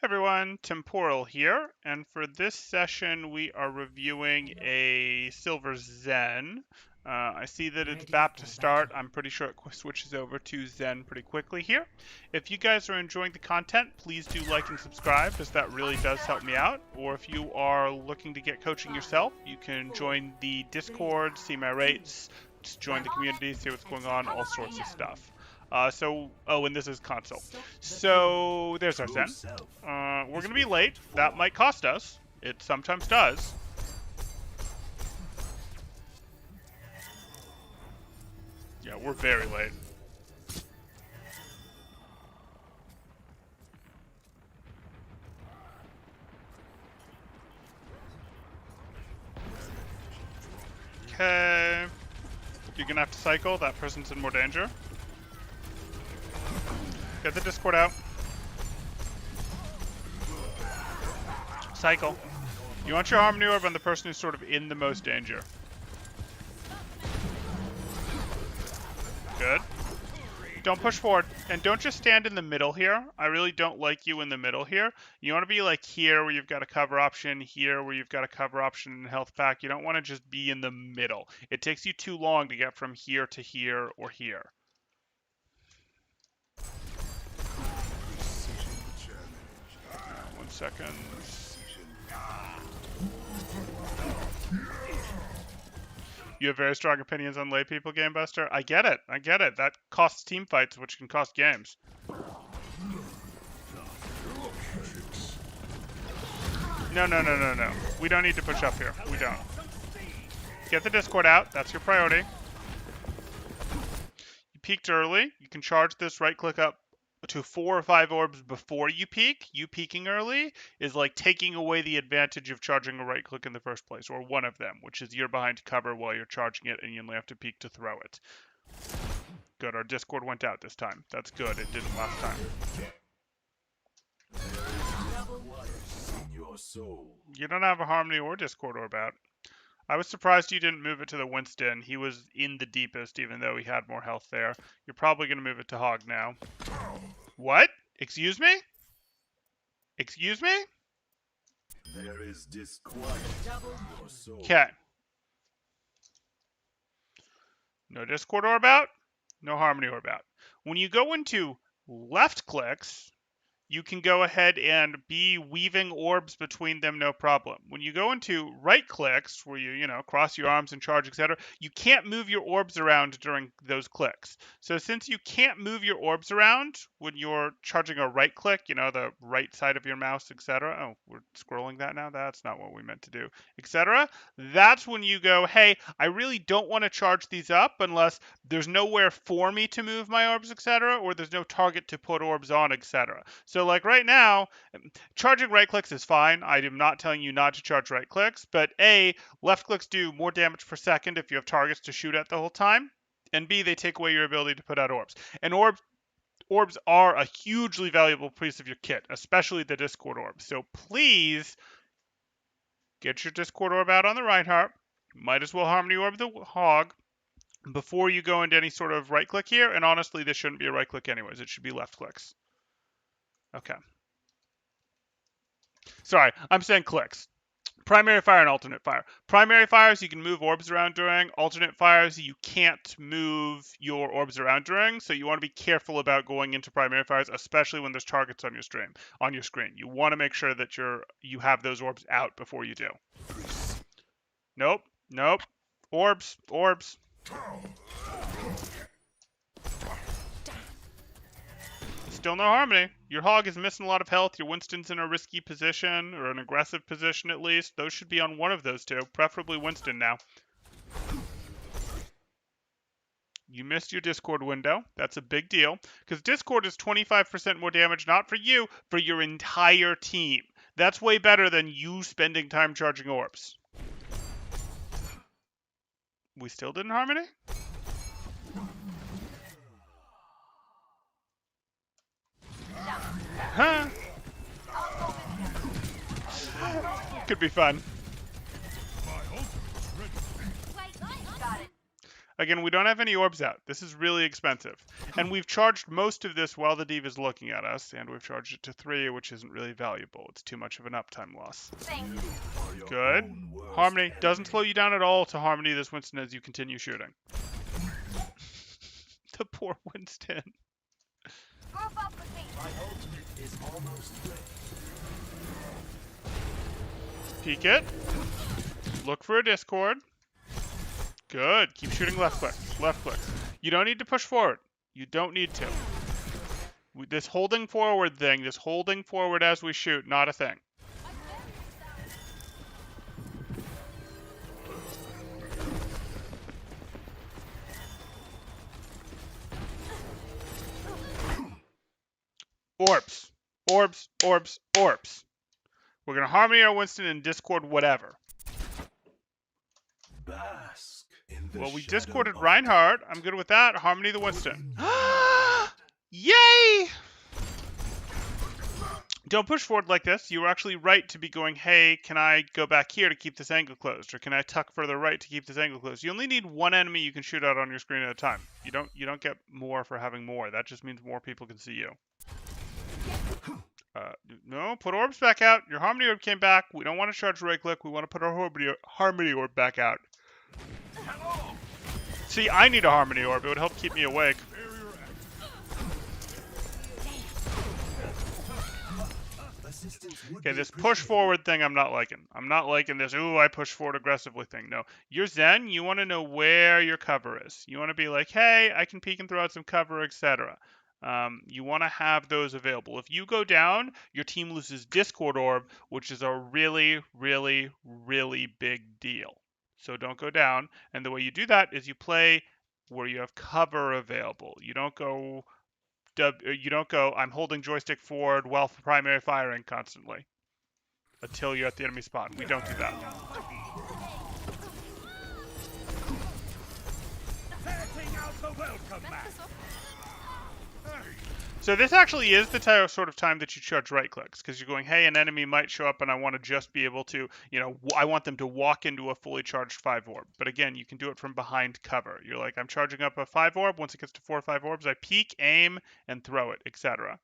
Everyone, Temporal here, and for this session we are reviewing a Silver Zen. I see that it's about to start. I'm pretty sure it switches over to Zen pretty quickly here. If you guys are enjoying the content, please do like and subscribe, as that really does help me out. Or if you are looking to get coaching yourself, you can join the Discord, see my rates, just join the community, see what's going on, all sorts of stuff. And this is console. So there's our Zen. We're going to be late. That might cost us. It sometimes does. Yeah, we're very late. Okay. You're going to have to cycle. That person's in more danger. Get the Discord out. Cycle. You want your Harmony Orb on the person who's sort of in the most danger. Good. Don't push forward. And don't just stand in the middle here. I really don't like you in the middle here. You want to be like here where you've got a cover option, here where you've got a cover option and health pack. You don't want to just be in the middle. It takes you too long to get from here to here or here. One second. You have very strong opinions on lay people, Game Buster. I get it. I get it. That costs team fights, which can cost games. No. We don't need to push up here. We don't. Get the Discord out. That's your priority. You peaked early. You can charge this, right-click up to 4 or 5 orbs before you peak. You peaking early is like taking away the advantage of charging a right click in the first place, or one of them, which is you're behind cover while you're charging it and you only have to peek to throw it. Good, our Discord went out this time. That's good, it didn't last time. You don't have a Harmony or Discord Orb out. I was surprised you didn't move it to the Winston. He was in the deepest, even though he had more health there. You're probably going to move it to Hog now. What? Excuse me? Excuse me? There is disquiet. Okay. No Discord Orb out. No Harmony Orb out. When you go into left clicks, you can go ahead and be weaving orbs between them, no problem. When you go into right clicks, where you cross your arms and charge, etc., you can't move your orbs around during those clicks. So since you can't move your orbs around when you're charging a right click, the right side of your mouse, etc. Oh, we're scrolling that now? That's not what we meant to do, etc. That's when you go, hey, I really don't want to charge these up unless there's nowhere for me to move my orbs, etc., or there's no target to put orbs on, etc. So like right now, charging right clicks is fine. I am not telling you not to charge right clicks, but A, left clicks do more damage per second if you have targets to shoot at the whole time, and B, they take away your ability to put out orbs. And orbs are a hugely valuable piece of your kit, especially the Discord orb. So please get your Discord orb out on the Reinhardt. Might as well Harmony Orb the Hog before you go into any sort of right click here. And honestly, this shouldn't be a right click anyways. It should be left clicks. Okay. Sorry, I'm saying clicks. Primary fire and alternate fire. Primary fires you can move orbs around during. Alternate fires you can't move your orbs around during. So you want to be careful about going into primary fires, especially when there's targets on your screen. You want to make sure that you have those orbs out before you do. Nope. Orbs. Still no Harmony. Your Hog is missing a lot of health. Your Winston's in a risky position, or an aggressive position at least. Those should be on one of those two, preferably Winston now. You missed your Discord window. That's a big deal, because Discord is 25% more damage, not for you, for your entire team. That's way better than you spending time charging orbs. We still didn't Harmony? Huh? Could be fun. Again, we don't have any orbs out. This is really expensive. And we've charged most of this while the Diva is looking at us, and we've charged it to 3, which isn't really valuable. It's too much of an uptime loss. Good. Harmony doesn't slow you down at all to Harmony this Winston as you continue shooting. The poor Winston. Group up with me. My ultimate is almost ready. Peek it. Look for a Discord. Good. Keep shooting left click. Left click. You don't need to push forward. You don't need to. This holding forward thing, this holding forward as we shoot, not a thing. Orbs. Orbs, orbs, orbs. We're going to Harmony our Winston and Discord whatever. Bask in the Well, we shadow Discorded of Reinhardt. I'm good with that. Harmony the Winston. Yay! Don't push forward like this. You were actually right to be going, hey, can I go back here to keep this angle closed? Or can I tuck further right to keep this angle closed? You only need one enemy you can shoot out on your screen at a time. You don't get more for having more. That just means more people can see you. No, put orbs back out. Your Harmony orb came back. We don't want to charge right click. We want to put our Harmony orb back out. See, I need a Harmony orb. It would help keep me awake. Okay, this push forward thing I'm not liking. I'm not liking this, ooh, I push forward aggressively thing. No, you're Zen. You want to know where your cover is. You want to be like, hey, I can peek and throw out some cover, etc. You want to have those available. If you go down, your team loses Discord Orb, which is a really, really, really big deal. So don't go down. And the way you do that is you play where you have cover available. You don't go, I'm holding joystick forward while primary firing constantly until you're at the enemy spot. We don't do that. So this actually is the type of sort of time that you charge right clicks, because you're going, hey, an enemy might show up and I want to just be able to, I want them to walk into a fully charged 5 orb. But again, you can do it from behind cover. You're like, I'm charging up a 5 orb. Once it gets to 4 or 5 orbs, I peek, aim, and throw it, etc.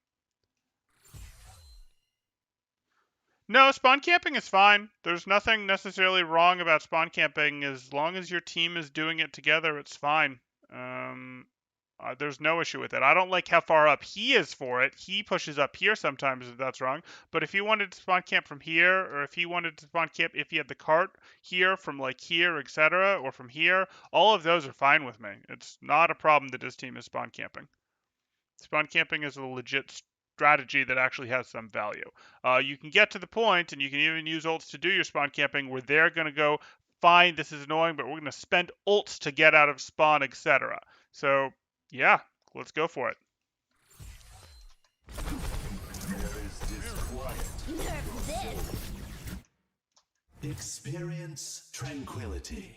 No, spawn camping is fine. There's nothing necessarily wrong about spawn camping. As long as your team is doing it together, it's fine. There's no issue with it. I don't like how far up he is for it. He pushes up here sometimes if that's wrong. But if he wanted to spawn camp from here, or if he wanted to spawn camp if he had the cart here, from like here, etc., or from here, all of those are fine with me. It's not a problem that his team is spawn camping. Spawn camping is a legit strategy that actually has some value. You can get to the point, and you can even use ults to do your spawn camping, where they're going to go, fine, this is annoying, but we're going to spend ults to get out of spawn, etc. So, yeah, let's go for it. Experience tranquility.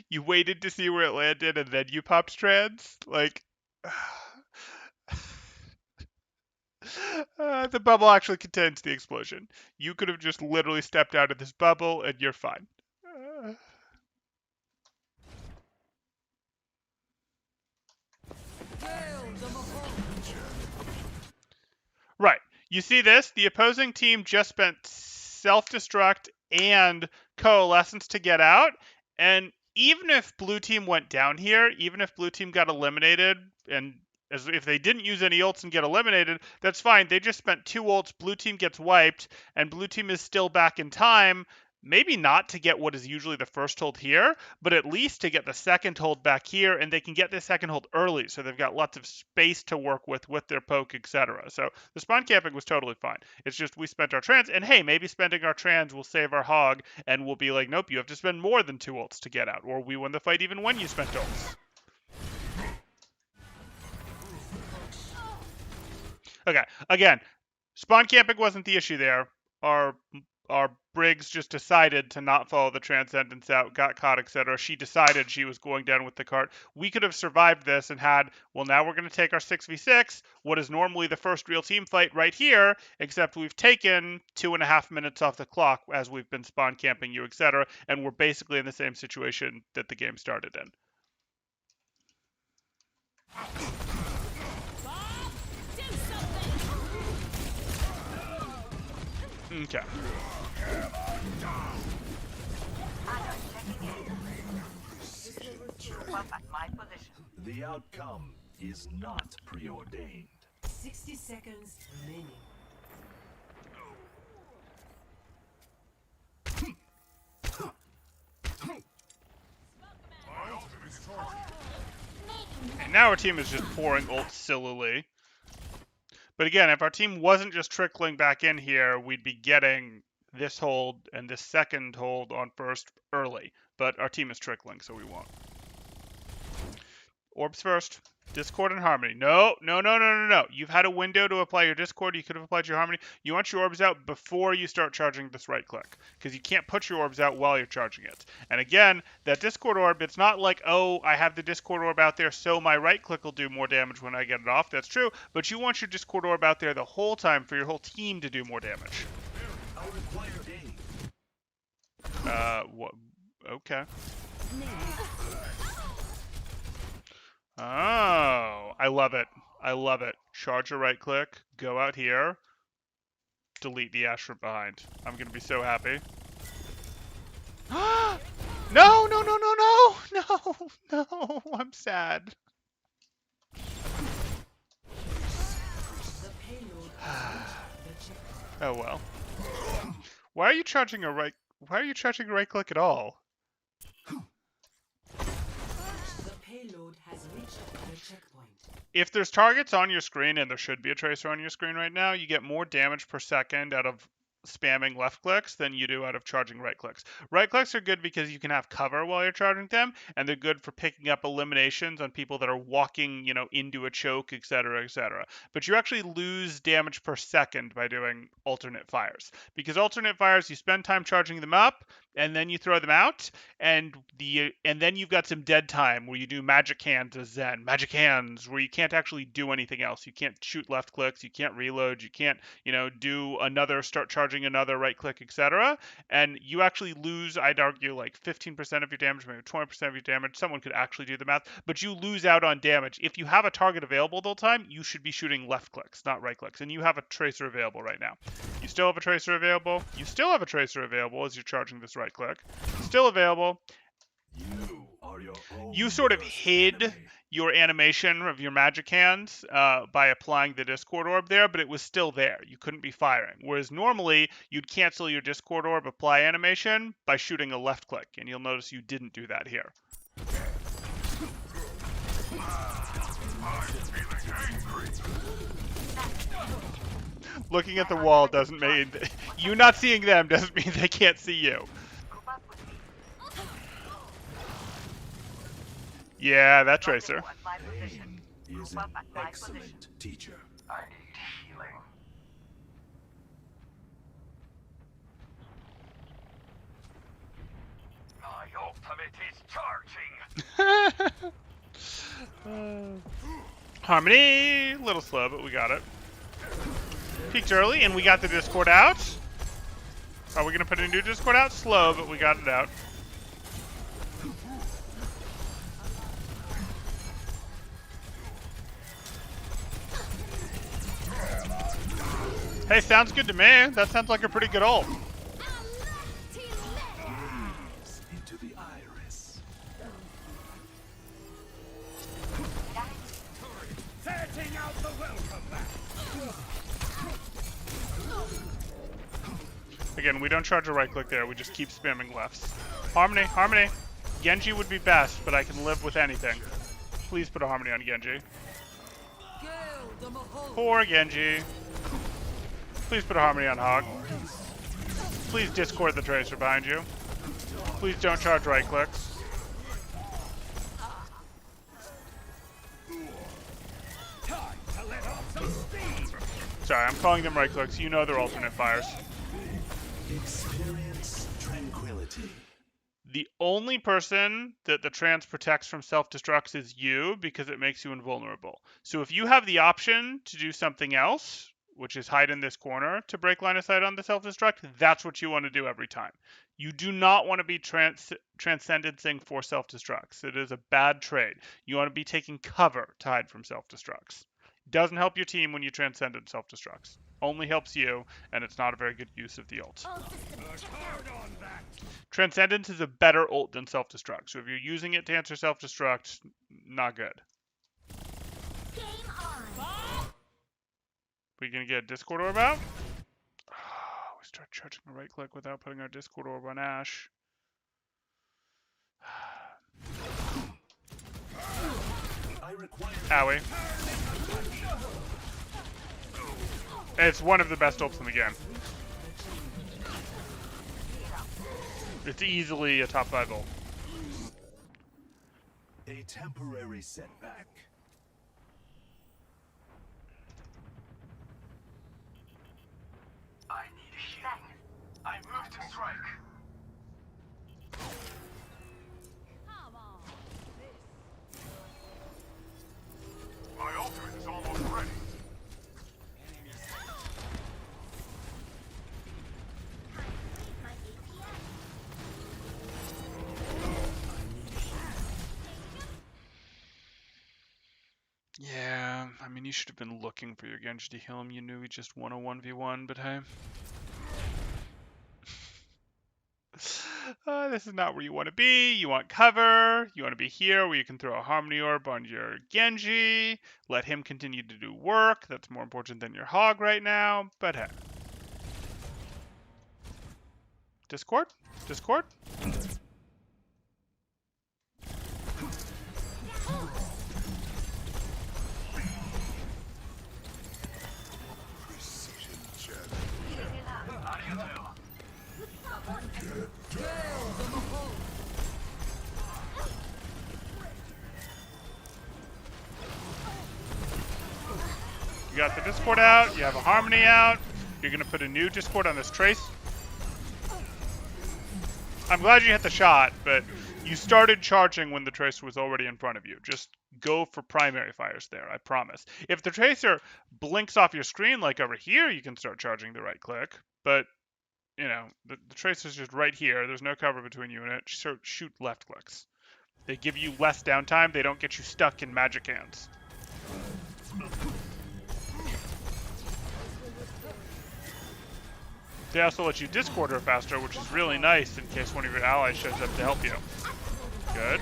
You waited to see where it landed, and then you popped trans? Like... the bubble actually contains the explosion. You could have just literally stepped out of this bubble, and you're fine. Right. You see this? The opposing team just spent self-destruct and coalescence to get out, and even if blue team went down here, even if blue team got eliminated, and if they didn't use any ults and get eliminated, that's fine. They just spent 2 ults, blue team gets wiped, and blue team is still back in time. Maybe not to get what is usually the first hold here, but at least to get the second hold back here, and they can get the second hold early, so they've got lots of space to work with their poke, etc. So the spawn camping was totally fine. It's just we spent our trans, and hey, maybe spending our trans will save our hog, and we'll be like, nope, you have to spend more than 2 ults to get out, or we win the fight even when you spent ults. Okay, again, spawn camping wasn't the issue there. Our Briggs just decided to not follow the Transcendence out, got caught, etc. She decided she was going down with the cart. We could have survived this and had, well, now we're going to take our 6v6, what is normally the first real team fight right here, except we've taken 2.5 minutes off the clock as we've been spawn camping you, etc. And we're basically in the same situation that the game started in. Okay. Group up at my position. The outcome is not preordained. 60 seconds remaining. And now our team is just pouring ult sillily. But again, if our team wasn't just trickling back in here, we'd be getting this hold and this second hold on first early. But our team is trickling, so we won't. Orbs first. Discord and Harmony. No. You've had a window to apply your Discord. You could have applied your Harmony. You want your orbs out before you start charging this right click. Because you can't put your orbs out while you're charging it. And again, that Discord orb, it's not like, oh, I have the Discord orb out there, so my right click will do more damage when I get it off. That's true. But you want your Discord orb out there the whole time for your whole team to do more damage. I require aid. What? Okay. Oh, I love it. I love it. Charge a right click, go out here, delete the Ash from behind. I'm going to be so happy. No, I'm sad. Oh well. Why are you charging a right click at all? If there's targets on your screen, and there should be a tracer on your screen right now, you get more damage per second out of spamming left clicks than you do out of charging right clicks. Right clicks are good because you can have cover while you're charging them, and they're good for picking up eliminations on people that are walking, into a choke, etc., etc. But you actually lose damage per second by doing alternate fires. Because alternate fires, you spend time charging them up, and then you throw them out, and then you've got some dead time where you do magic hands as Zen. Magic hands where you can't actually do anything else. You can't shoot left clicks, you can't reload, you can't, do start charging another right click, etc. And you actually lose, I'd argue, like 15% of your damage, maybe 20% of your damage. Someone could actually do the math, but you lose out on damage. If you have a target available the whole time, you should be shooting left clicks, not right clicks. And you have a tracer available right now. You still have a tracer available. You still have a tracer available as you're charging this right click. Still available. You are your own You sort of worst hid enemy. your animation of your magic hands by applying the Discord orb there, but it was still there. You couldn't be firing. Whereas normally, you'd cancel your Discord orb apply animation by shooting a left click, and you'll notice you didn't do that here. Looking at the wall doesn't mean... you not seeing them doesn't mean they can't see you. Group up with me. Yeah, that tracer. At my position. He is Group an up at my excellent position. teacher. I need healing. My ultimate is charging. Harmony, a little slow, but we got it. Peaked early, and we got the Discord out. Are we gonna put a new Discord out? Slow, but we got it out. Hey, sounds good to me. That sounds like a pretty good ult. Gaze into the iris. Setting out the welcome mat. Again, we don't charge a right click there. We just keep spamming lefts. Harmony, Harmony. Genji would be best, but I can live with anything. Please put a Harmony on Genji. Poor Genji. Please put a Harmony on Hog. Please Discord the Tracer behind you. Please don't charge right clicks. Sorry, I'm calling them right clicks. You know they're alternate fires. Experience tranquility. The only person that the trance protects from self-destructs is you because it makes you invulnerable. So if you have the option to do something else, which is hide in this corner to break line of sight on the self-destruct, that's what you want to do every time. You do not want to be transcendencing for self-destructs. It is a bad trade. You want to be taking cover to hide from self-destructs. Doesn't help your team when you transcendent self-destructs. Only helps you, and it's not a very good use of the ult. Transcendence is a better ult than self-destruct, so if you're using it to answer self-destruct, not good. We gonna get a Discord orb out? Oh, we start charging a right click without putting our Discord orb on Ashe. Owie. It's one of the best ults in the game. It's easily a top 5 ult. A temporary setback. I need a shield. I move to strike. My ultimate is almost ready. Yeah, I mean, you should have been looking for your Genji to heal him. You knew he just won a 1v1, but hey. This is not where you want to be. You want cover. You want to be here where you can throw a Harmony Orb on your Genji. Let him continue to do work. That's more important than your Hog right now, but hey. Discord? Discord? You got the Discord out, you have a Harmony out, you're gonna put a new Discord on this Trace. I'm glad you hit the shot, but you started charging when the Tracer was already in front of you. Just go for primary fires there, I promise. If the Tracer blinks off your screen like over here, you can start charging the right click, but you know, the Tracer's just right here, there's no cover between you and it, so shoot left clicks. They give you less downtime, they don't get you stuck in magic hands. They also let you Discord her faster, which is really nice in case one of your allies shows up to help you. Good.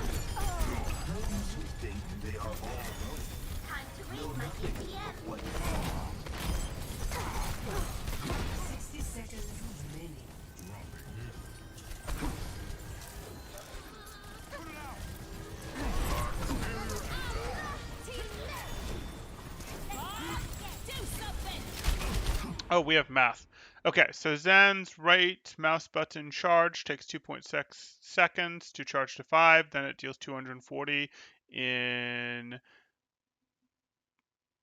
Oh, we have math. Okay, so Zen's right mouse button charge takes 2.6 seconds to charge to 5, then it deals 240 in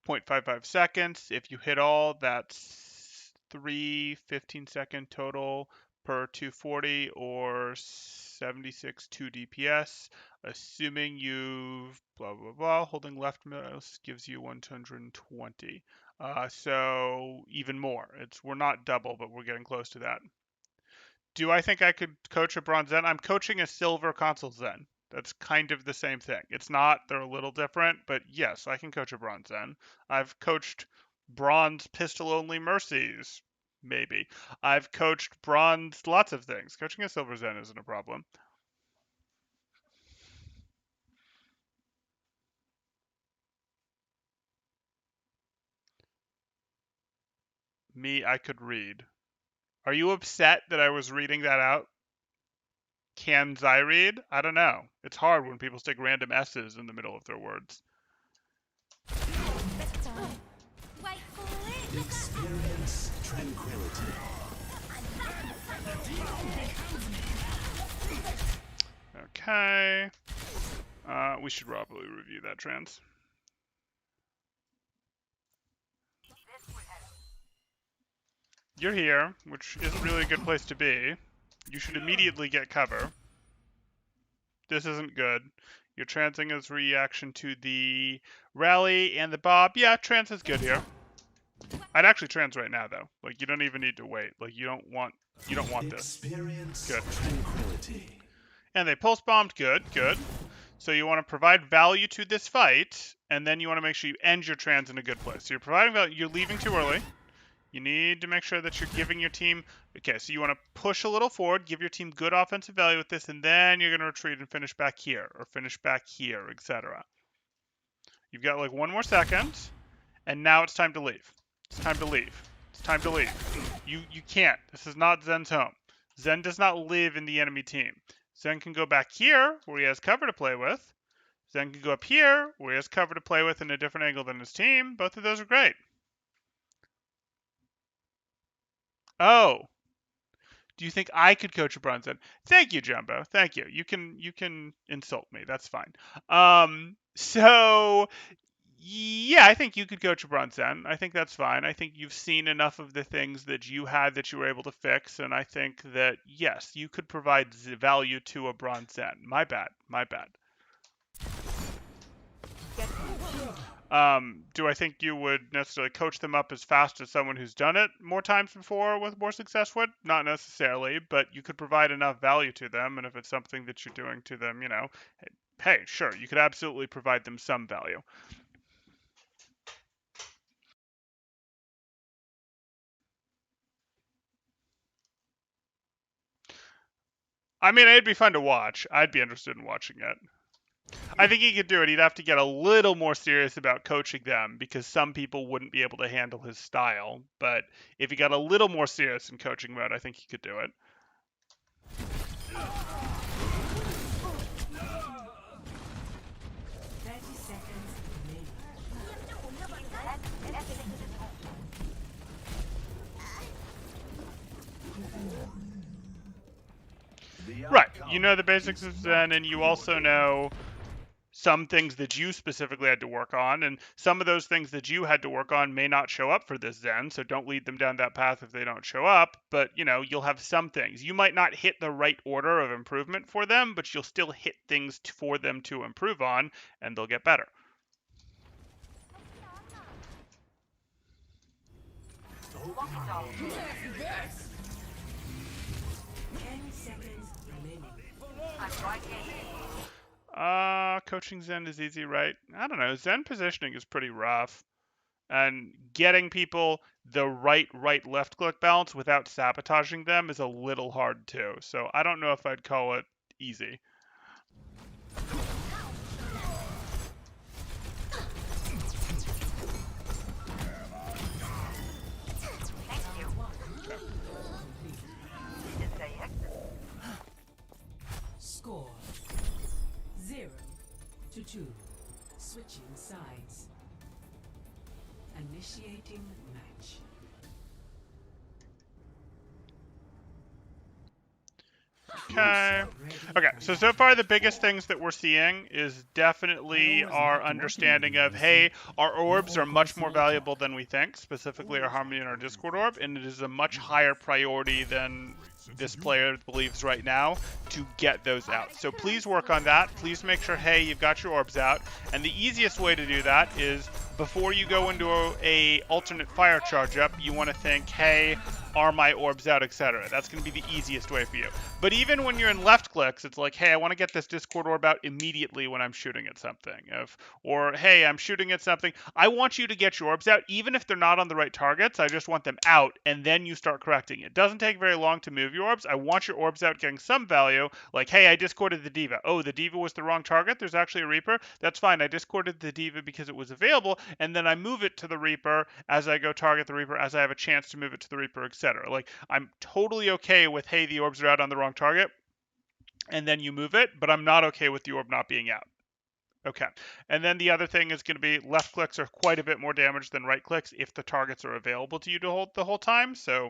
0.55 seconds. If you hit all, that's 3 15-second total per 240 or 76 2 DPS. Assuming you've blah blah blah, holding left mouse gives you 120. So even more. We're not double, but we're getting close to that. Do I think I could coach a bronze Zen? I'm coaching a silver console Zen. That's kind of the same thing. It's not, they're a little different, but yes, I can coach a bronze Zen. I've coached bronze pistol only Mercies, maybe. I've coached bronze lots of things. Coaching a silver Zen isn't a problem. Me, I could read. Are you upset that I was reading that out? Can I read? I don't know. It's hard when people stick random S's in the middle of their words. Experience tranquility. Okay. We should probably review that trans. You're here, which isn't really a good place to be. You should immediately get cover. This isn't good. You're transing as reaction to the rally and the bob. Yeah, trans is good here. I'd actually trans right now though. Like you don't even need to wait. Like you don't want this. Experience Good. tranquility. And they pulse bombed. Good, good. So you want to provide value to this fight, and then you want to make sure you end your trans in a good place. So you're providing value. You're leaving too early. You need to make sure that you're giving your team... Okay, so you want to push a little forward, give your team good offensive value with this, and then you're going to retreat and finish back here, or finish back here, etc. You've got like 1 more second, and now it's time to leave. It's time to leave. It's time to leave. You can't. This is not Zen's home. Zen does not live in the enemy team. Zen can go back here, where he has cover to play with. Zen can go up here, where he has cover to play with in a different angle than his team. Both of those are great. Oh, do you think I could coach a Brunson? Thank you, Jumbo. Thank you. You can insult me. That's fine. So yeah, I think you could coach a Brunson. I think that's fine. I think you've seen enough of the things that you had that you were able to fix, and I think that yes, you could provide value to a Brunson. My bad. My bad. Do I think you would necessarily coach them up as fast as someone who's done it more times before with more success would? Not necessarily, but you could provide enough value to them, and if it's something that you're doing to them, you know, hey, sure, you could absolutely provide them some value. I mean, it'd be fun to watch. I'd be interested in watching it. I think he could do it. He'd have to get a little more serious about coaching them because some people wouldn't be able to handle his style. But if he got a little more serious in coaching mode, I think he could do it. Right. You know the basics of Zen, and you also know some things that you specifically had to work on, and some of those things that you had to work on may not show up for this Zen, so don't lead them down that path if they don't show up, but, you know, you'll have some things. You might not hit the right order of improvement for them, but you'll still hit things for them to improve on, and they'll get better. Coaching Zen is easy, right? I don't know. Zen positioning is pretty rough. And getting people the right left click balance without sabotaging them is a little hard too. So I don't know if I'd call it easy. Score 0-2. Switching sides. Initiating match. Okay, so far the biggest things that we're seeing is definitely our understanding of, hey, our orbs are much more valuable than we think, specifically our Harmony and our Discord orb, and it is a much higher priority than this player believes right now to get those out. So please work on that. Please make sure, hey, you've got your orbs out, and the easiest way to do that is before you go into a alternate fire charge up, you want to think, hey, are my orbs out, etc. That's going to be the easiest way for you. But even when you're in left clicks, it's like, hey, I want to get this Discord orb out immediately when I'm shooting at something. Or, hey, I'm shooting at something. I want you to get your orbs out, even if they're not on the right targets. I just want them out, and then you start correcting it. It doesn't take very long to move your orbs. I want your orbs out getting some value. Like, hey, I discorded the D.Va. Oh, the D.Va was the wrong target. There's actually a Reaper. That's fine. I discorded the D.Va because it was available, and then I move it to the Reaper as I go target the Reaper, as I have a chance to move it to the Reaper, etc. Like, I'm totally okay with, hey, the orbs are out on the wrong target, and then you move it, but I'm not okay with the orb not being out. Okay, and then the other thing is going to be left clicks are quite a bit more damage than right clicks if the targets are available to you to hold the whole time, so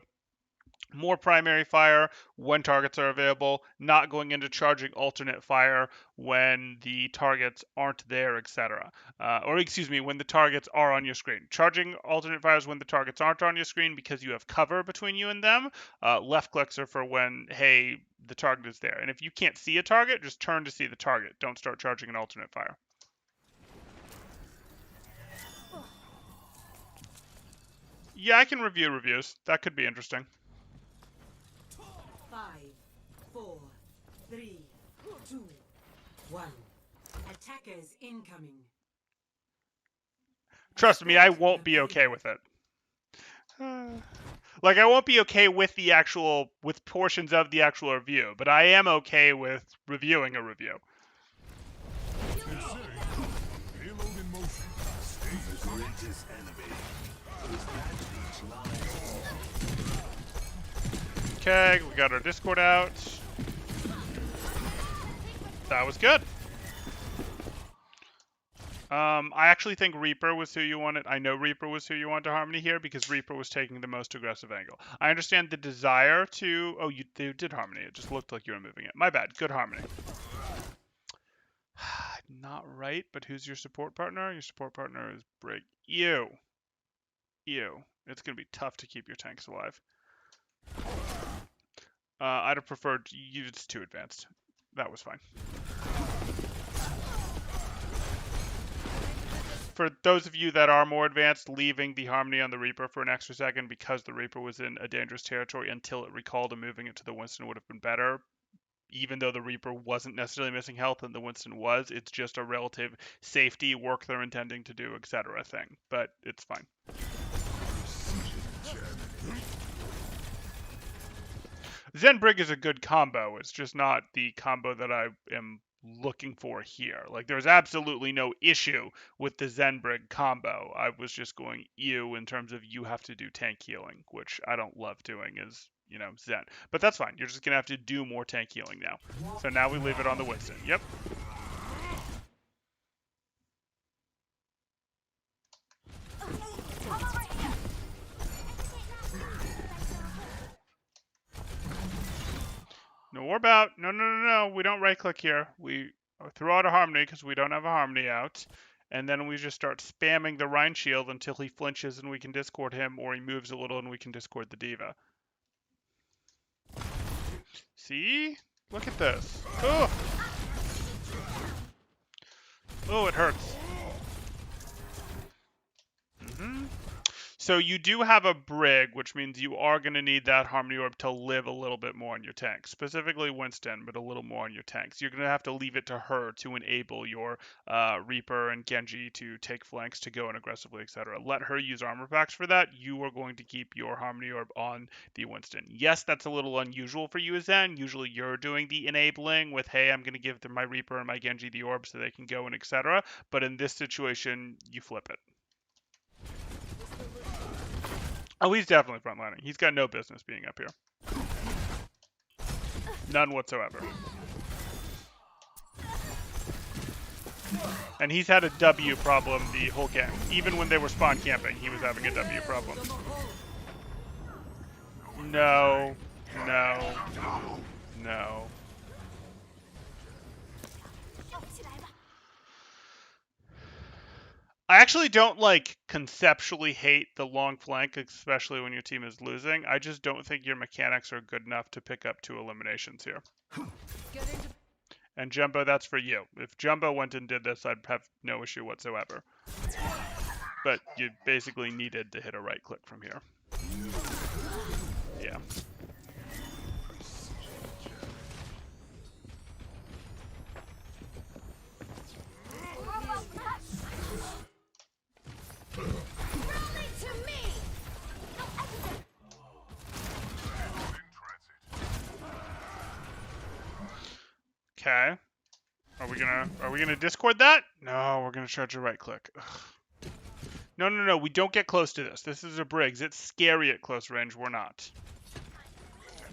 more primary fire when targets are available, not going into charging alternate fire when the targets aren't there, etc. Or excuse me, when the targets are on your screen. Charging alternate fires when the targets aren't on your screen because you have cover between you and them. Left clicks are for when, hey, the target is there. And if you can't see a target, just turn to see the target. Don't start charging an alternate fire. Yeah, I can review reviews. That could be interesting. 5, 4, 3, 2, 1. Attackers incoming. Trust me, I won't be okay with it. Like, I won't be okay with with portions of the actual review, but I am okay with reviewing a review. Payload in motion. The greatest enemy is that which lies. Okay, we got our Discord out. That was good. I actually think Reaper was who you wanted. I know Reaper was who you wanted to Harmony here because Reaper was taking the most aggressive angle. I understand the desire to... Oh, you did Harmony. It just looked like you were moving it. My bad. Good Harmony. Not right, but who's your support partner? Your support partner is Brig. Ew. It's going to be tough to keep your tanks alive. I'd have preferred... It's too advanced. That was fine. For those of you that are more advanced, leaving the Harmony on the Reaper for an extra second because the Reaper was in a dangerous territory until it recalled and moving it to the Winston would have been better. Even though the Reaper wasn't necessarily missing health and the Winston was, it's just a relative safety, work they're intending to do, etc. thing. But it's fine. Zen Brig is a good combo. It's just not the combo that I am looking for here. Like, there's absolutely no issue with the Zen Brig combo. I was just going ew in terms of you have to do tank healing, which I don't love doing as, you know, Zen. But that's fine. You're just going to have to do more tank healing now. So now we leave it on the Winston. Yep. No orb out. No. We don't right click here. We throw out a Harmony because we don't have a Harmony out. And then we just start spamming the Rhine Shield until he flinches and we can discord him, or he moves a little and we can discord the D.Va. See? Look at this. Oh! Oh, it hurts. So you do have a Brig, which means you are going to need that Harmony Orb to live a little bit more on your tanks. Specifically Winston, but a little more on your tanks. You're going to have to leave it to her to enable your Reaper and Genji to take flanks, to go in aggressively, etc. Let her use armor packs for that. You are going to keep your Harmony Orb on the Winston. Yes, that's a little unusual for you as Zen. Usually you're doing the enabling with, hey, I'm going to give my Reaper and my Genji the orb so they can go in, etc. But in this situation, you flip it. Oh, he's definitely frontlining. He's got no business being up here. None whatsoever. And he's had a W problem the whole game. Even when they were spawn camping, he was having a W problem. No. I actually don't, like, conceptually hate the long flank, especially when your team is losing. I just don't think your mechanics are good enough to pick up 2 eliminations here. And Jumbo, that's for you. If Jumbo went and did this, I'd have no issue whatsoever. But you basically needed to hit a right click from here. Yeah. Okay. Are we gonna discord that? No, we're gonna charge a right click. Ugh. No. We don't get close to this. This is a Briggs. It's scary at close range. We're not.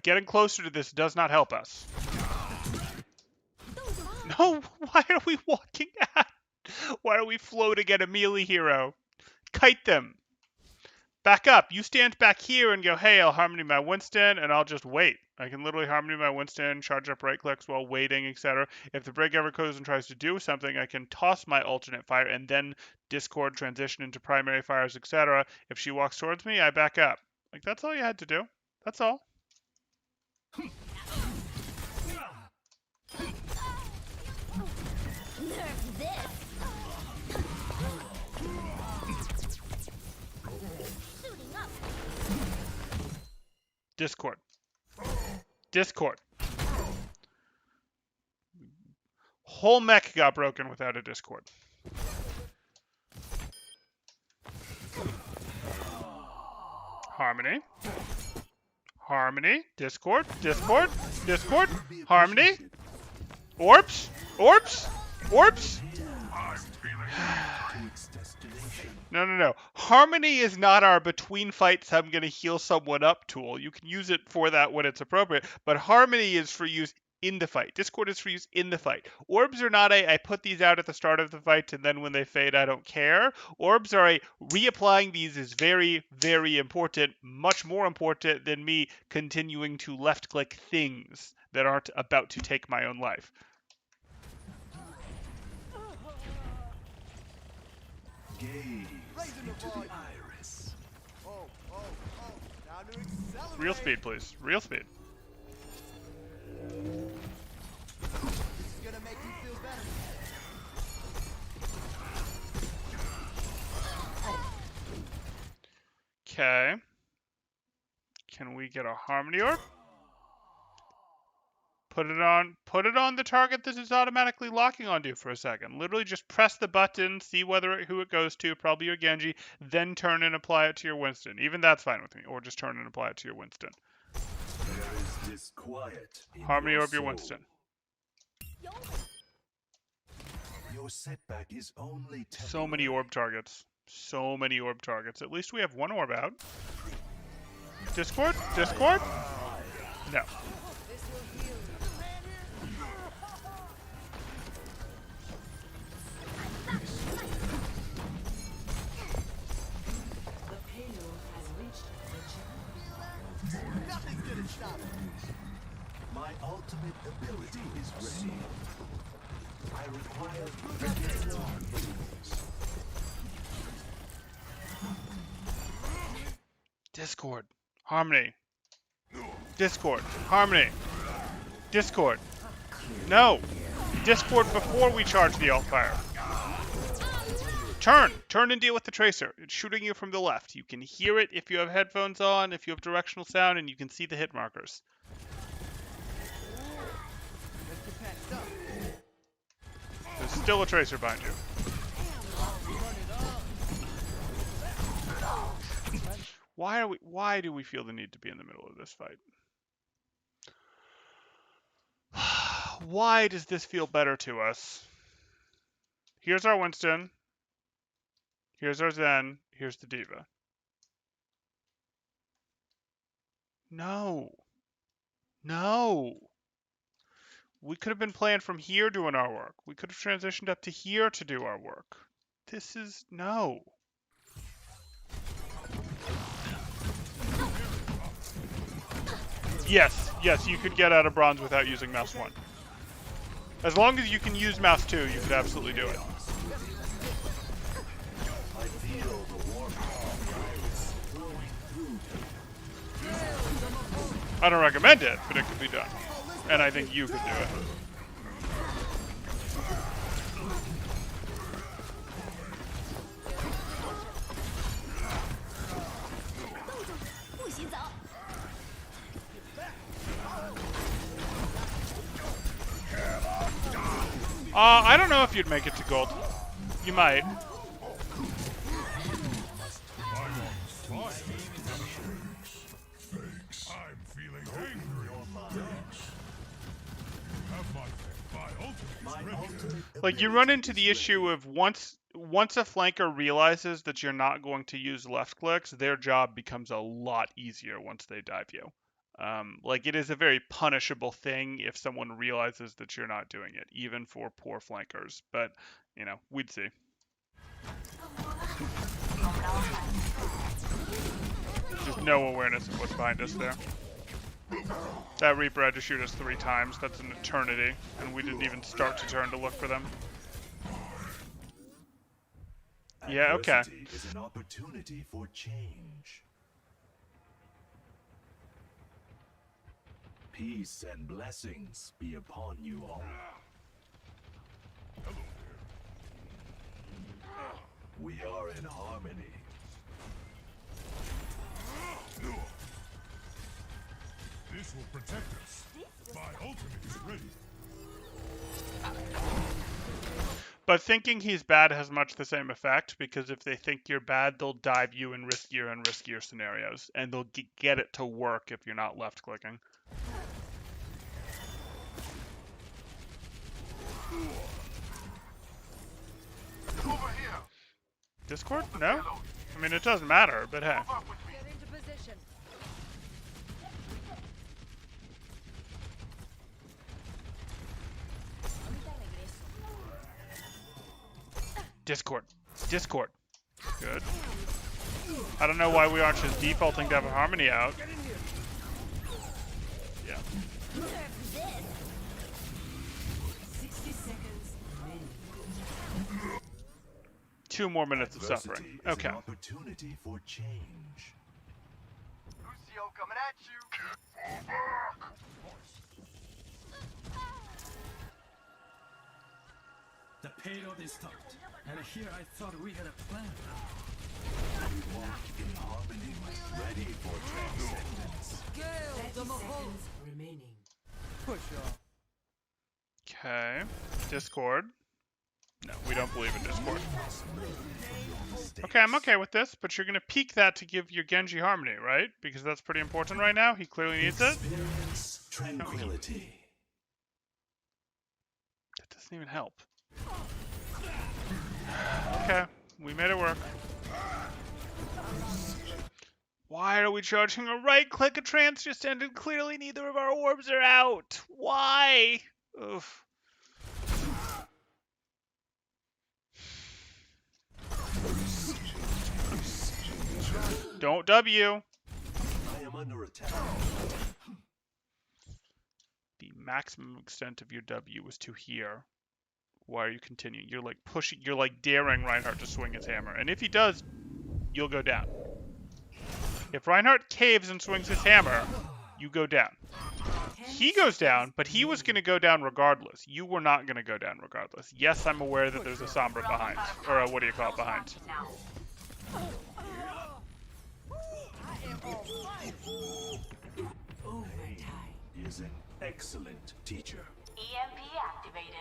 Getting closer to this does not help us. No, why are we walking at? Why are we floating at a melee hero? Kite them. Back up. You stand back here and go, hey, I'll Harmony my Winston, and I'll just wait. I can literally Harmony my Winston, charge up right clicks while waiting, etc. If the Brig ever goes and tries to do something, I can toss my alternate fire and then discord, transition into primary fires, etc. If she walks towards me, I back up. Like, that's all you had to do. That's all. Discord. Discord. Whole mech got broken without a Discord. Harmony. Harmony. Discord. Discord. Discord. Harmony. Orbs. Orbs. Orbs. No, no, no. Harmony is not our between fights I'm going to heal someone up tool. You can use it for that when it's appropriate, but Harmony is for use in the fight. Discord is for use in the fight. Orbs are not I put these out at the start of the fight and then when they fade I don't care. Orbs are reapplying these is very, very important, much more important than me continuing to left click things that aren't about to take my own life. Gaze into the iris. Now to accelerate. Real speed, please. Real speed. This is gonna make you feel better. Okay. Can we get a Harmony Orb? Put it on the target that is automatically locking onto for a second. Literally just press the button, see who it goes to, probably your Genji, then turn and apply it to your Winston. Even that's fine with me. Or just turn and apply it to your Winston. There is disquiet in Harmony your Orb your soul. Winston. Your setback is only So many temporary. orb targets. So many orb targets. At least we have one orb out. Discord? Discord? No. The payload has reached the channel. Nothing's gonna stop it. My ultimate ability is ready. I require Discord. Harmony. Discord. Harmony. Discord. No. Discord before we charge the Altfire. Turn. Turn and deal with the Tracer. It's shooting you from the left. You can hear it if you have headphones on, if you have directional sound, and you can see the hit markers. Let's get patched up. There's still a Tracer behind you. Why do we feel the need to be in the middle of this fight? Why does this feel better to us? Here's our Winston. Here's our Zen. Here's the Diva. No. No. We could have been playing from here doing our work. We could have transitioned up to here to do our work. This is no. Yes, yes, you could get out of bronze without using mouse 1. As long as you can use mouse 2, you could absolutely do it. I feel the warmth of the iris flowing through me. I don't recommend it, but it could be done. And I think you could do it. I don't know if you'd make it to gold. You might. I'm feeling angry. Have my ultimate ready. Like, you run into the issue of once a flanker realizes that you're not going to use left clicks, their job becomes a lot easier once they dive you. Like, it is a very punishable thing if someone realizes that you're not doing it, even for poor flankers. But, you know, we'd see. Just no awareness of what's behind us there. That Reaper had to shoot us 3 times. That's an eternity. And we didn't even start to turn to look for them. Yeah, okay. Adversity is an opportunity for change. Peace and blessings be upon you all. We are in harmony. This will protect us. My ultimate is ready. But thinking he's bad has much the same effect, because if they think you're bad, they'll dive you in riskier and riskier scenarios, and they'll get it to work if you're not left clicking. Discord? No? I mean, it doesn't matter, but hey. Get into position. Discord. Discord. Good. I don't know why we aren't just defaulting to have a Harmony out. Yeah. 60 seconds remaining. 2 more minutes of suffering. Adversity is Okay. an opportunity for change. Lucio coming at you. The payload is stopped, and here I thought we had a plan. We walk in harmony, ready for transcendence. 30 seconds remaining. Push y'all. Okay. Discord. No, we don't believe in Discord. Okay, I'm okay with this, but you're going to peak that to give your Genji Harmony, right? Because that's pretty important right now. He clearly needs it. Experience tranquility. That doesn't even help. Okay, we made it work. Why are we charging a right click? A trance just ended. Clearly neither of our orbs are out. Why? Oof. Don't W. I am under attack. The maximum extent of your W was to here. Why are you continuing? You're like pushing, you're like daring Reinhardt to swing his hammer. And if he does, you'll go down. If Reinhardt caves and swings his hammer, you go down. He goes down, but he was going to go down regardless. You were not going to go down regardless. Yes, I'm aware that there's a Sombra behind. Or what do you call it, behind? Overtime. Is an excellent teacher. EMP activated.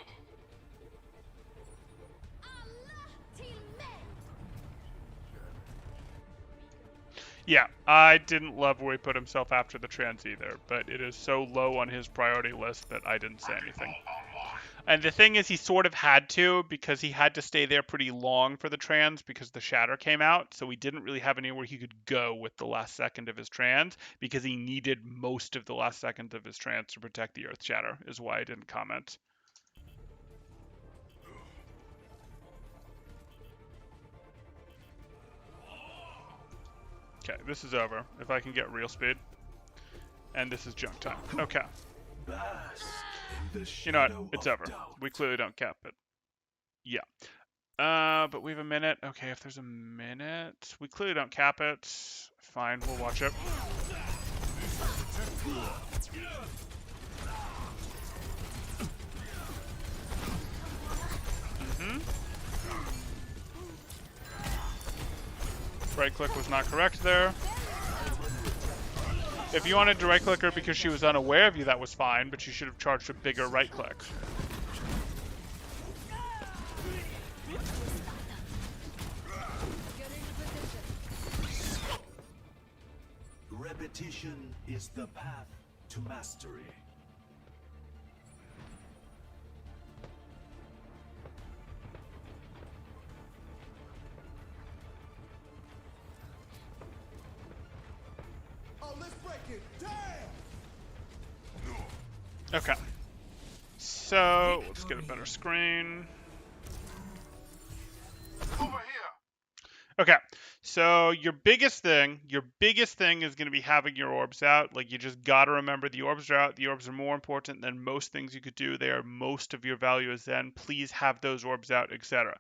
Yeah, I didn't love where he put himself after the trans either, but it is so low on his priority list that I didn't say anything. And the thing is, he sort of had to, because he had to stay there pretty long for the trans because the shatter came out, so he didn't really have anywhere he could go with the last second of his trans, because he needed most of the last second of his trans to protect the earth shatter, is why I didn't comment. Okay, this is over. If I can get real speed. And this is junk time. Okay. Bask in the You know what? shadow It's of over. doubt. We clearly don't cap it. Yeah. But we have a minute. Okay, if there's a minute. We clearly don't cap it. Fine, we'll watch it. Right click was not correct there. If you wanted to right click her because she was unaware of you, that was fine, but you should have charged a bigger right click. Repetition is the path to mastery. Oh, let's break it. Damn! Okay. So, let's get a better screen. Over here. Okay, so your biggest thing is going to be having your orbs out. Like, you just got to remember the orbs are out. The orbs are more important than most things you could do. They are most of your value is then. Please have those orbs out, etc.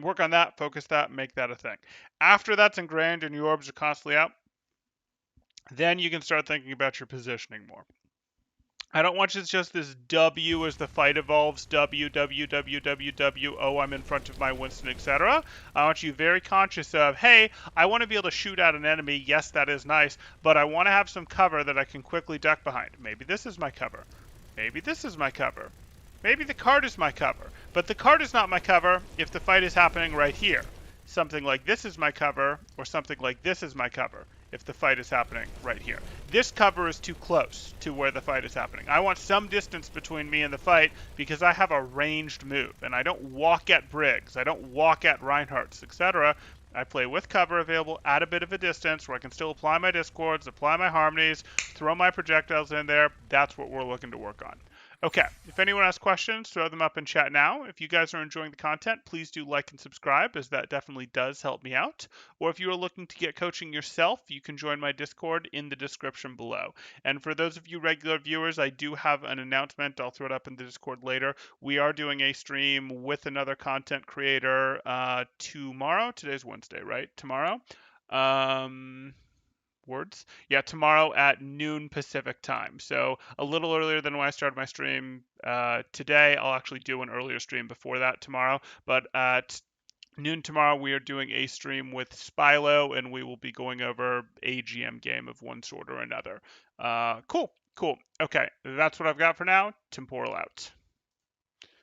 Work on that, focus that, make that a thing. After that's ingrained and your orbs are constantly out, then you can start thinking about your positioning more. I don't want just this W as the fight evolves, W, W, W, W, W, oh, I'm in front of my Winston, etc. I want you very conscious of, hey, I want to be able to shoot at an enemy. Yes, that is nice, but I want to have some cover that I can quickly duck behind. Maybe this is my cover. Maybe this is my cover. Maybe the card is my cover. But the card is not my cover if the fight is happening right here. Something like this is my cover, or something like this is my cover if the fight is happening right here. This cover is too close to where the fight is happening. I want some distance between me and the fight because I have a ranged move, and I don't walk at Briggs, I don't walk at Reinhardt's, etc. I play with cover available at a bit of a distance where I can still apply my discords, apply my harmonies, throw my projectiles in there. That's what we're looking to work on. Okay, if anyone has questions, throw them up in chat now. If you guys are enjoying the content, please do like and subscribe, as that definitely does help me out. Or if you are looking to get coaching yourself, you can join my Discord in the description below. And for those of you regular viewers, I do have an announcement. I'll throw it up in the Discord later. We are doing a stream with another content creator tomorrow. Today's Wednesday, right? Tomorrow. Words. Yeah, tomorrow at noon Pacific time. So a little earlier than when I started my stream today. I'll actually do an earlier stream before that tomorrow. But at noon tomorrow, we are doing a stream with Spylo, and we will be going over a GM game of one sort or another. Cool. Okay, that's what I've got for now. Temporal out.